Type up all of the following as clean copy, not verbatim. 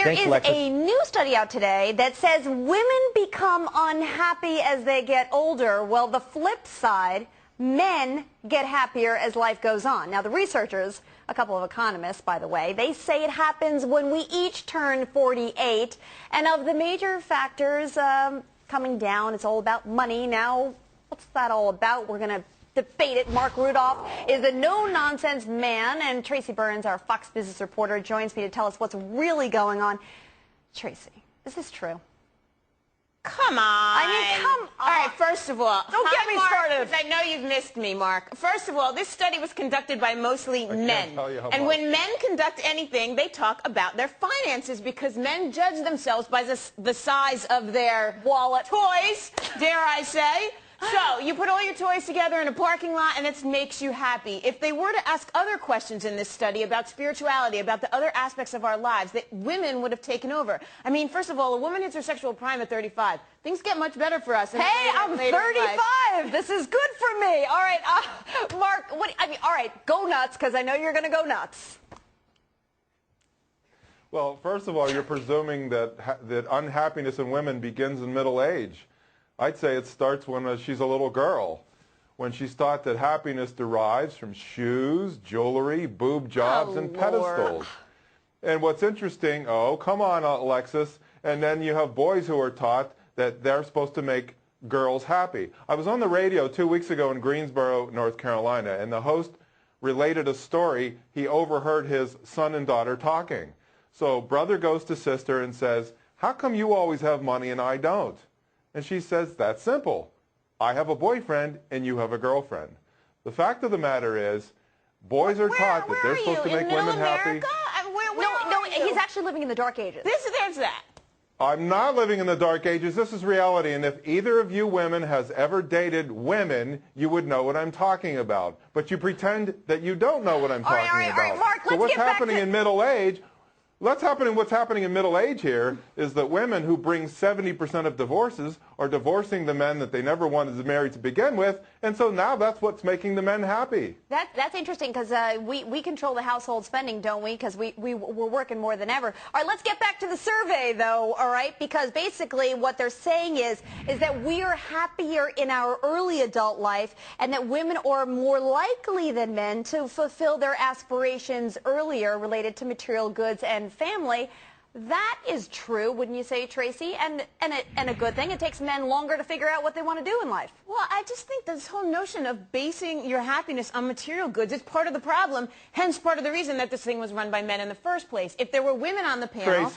Thanks, is Alexis. a new study out today that says women become unhappy as they get older. Well, the flip side, men get happier as life goes on. Now, the researchers, a couple of economists, by the way, they say it happens when we each turn 48. And of the major factors coming down, it's all about money. Now, what's that all about? We're going to debate it. Mark Rudolph is a no-nonsense man, and Tracy Burns, our Fox Business reporter, joins me to tell us what's really going on. Tracy, is this true? Come on. I mean, come on. All right, first of all, don't get me started. I know you've missed me, Mark. First of all, this study was conducted by mostly men. And when men conduct anything, they talk about their finances because men judge themselves by the size of their wallet, toys, dare I say. So, you put all your toys together in a parking lot and it makes you happy. If they were to ask other questions in this study about spirituality, about the other aspects of our lives, that women would have taken over. I mean, first of all, a woman hits her sexual prime at 35. Things get much better for us. Hey, I'm 35. This is good for me. All right, Mark, all right, go nuts, because I know you're going to go nuts. Well, first of all, you're presuming that unhappiness in women begins in middle age. I'd say it starts when she's a little girl, when she's taught that happiness derives from shoes, jewelry, boob jobs, and pedestals. And what's interesting, oh, come on, Alexis, and then you have boys who are taught that they're supposed to make girls happy. I was on the radio 2 weeks ago in Greensboro, North Carolina, and the host related a story. He overheard his son and daughter talking. So brother goes to sister and says, "How come you always have money and I don't?" And she says, "That's simple. I have a boyfriend and you have a girlfriend." The fact of the matter is, boys are taught that they're supposed to make women happy. No, he's actually living in the dark ages. There's that. I'm not living in the dark ages. This is reality. And if either of you women has ever dated women, you would know what I'm talking about. But you pretend that you don't know what I'm talking about. All right, Mark, so what's happening in middle age? What's happening in middle age here is that women who bring 70% of divorces are divorcing the men that they never wanted to marry to begin with, and so now that's what's making the men happy. That's interesting because we control the household spending, don't we? Because we're working more than ever. All right, let's get back to the survey, though, all right? Because basically what they're saying is that we are happier in our early adult life and that women are more likely than men to fulfill their aspirations earlier related to material goods and family. That is true, wouldn't you say, Tracy? And a good thing. It takes men longer to figure out what they want to do in life. Well, I just think this whole notion of basing your happiness on material goods is part of the problem, hence part of the reason that this thing was run by men in the first place. If there were women on the panel,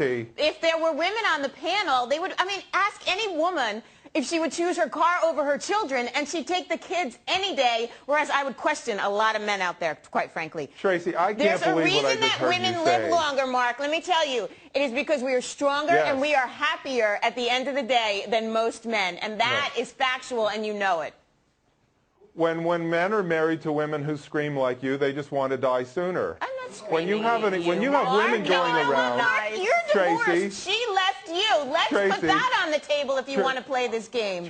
they would, I mean, ask any woman if she would choose her car over her children, and she'd take the kids any day, whereas I would question a lot of men out there, quite frankly. Tracy, I can't believe what I just heard you say. There's a reason that women live longer, Mark. Let me tell you. It is because we are stronger and we are happier at the end of the day than most men, and that is factual, and you know it. When men are married to women who scream like you, they just want to die sooner. I'm not screaming. When you have women going around, Mark, you're divorced. Tracy, She left you. Let's put that on the table if you want to play this game.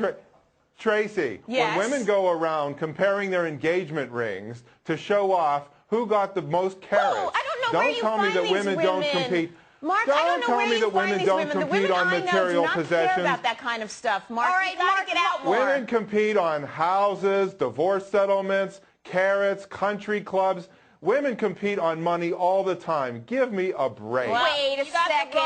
Tracy, yes. When women go around comparing their engagement rings to show off who got the most carats, I don't know where you find that these women don't compete. Mark, I don't know where you find these women. The women on I know material do not possessions. care about that kind of stuff, Mark. All right, Mark, get out more. Women compete on houses, divorce settlements, carrots, country clubs. Women compete on money all the time. Give me a break. Well, wait a second.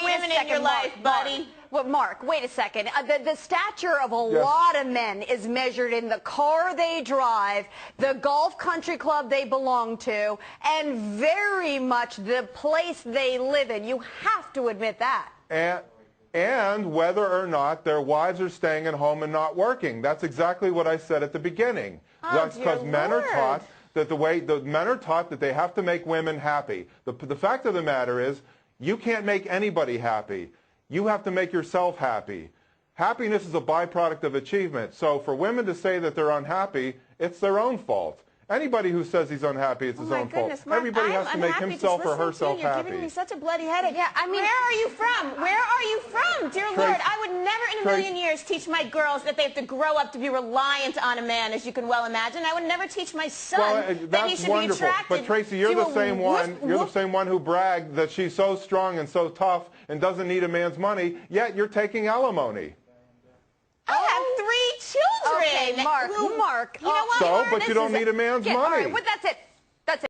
Women in your life, buddy. Well, Mark, wait a second. The stature of a lot of men is measured in the car they drive, the golf country club they belong to, and very much the place they live in. You have to admit that. And whether or not their wives are staying at home and not working. That's exactly what I said at the beginning. That's because men are taught that men are taught that they have to make women happy. The fact of the matter is, you can't make anybody happy. You have to make yourself happy. Happiness is a byproduct of achievement. So for women to say that they're unhappy, it's their own fault. Anybody who says he's unhappy, it's his own fault. Mark, Everybody has to make himself or herself You're happy. giving me such a bloody headache. Yeah, I mean, where are you from? Where are you from? Dear Lord, I would never in a million years teach my girls that they have to grow up to be reliant on a man, as you can well imagine. I would never teach my son that he should be attracted. But Tracy, you're the same one. You're the same one who bragged that she's so strong and so tough and doesn't need a man's money. Yet you're taking alimony. I have 3 children. Okay, Mark. You know what? So, but you don't need a man's money. All right, well, that's it.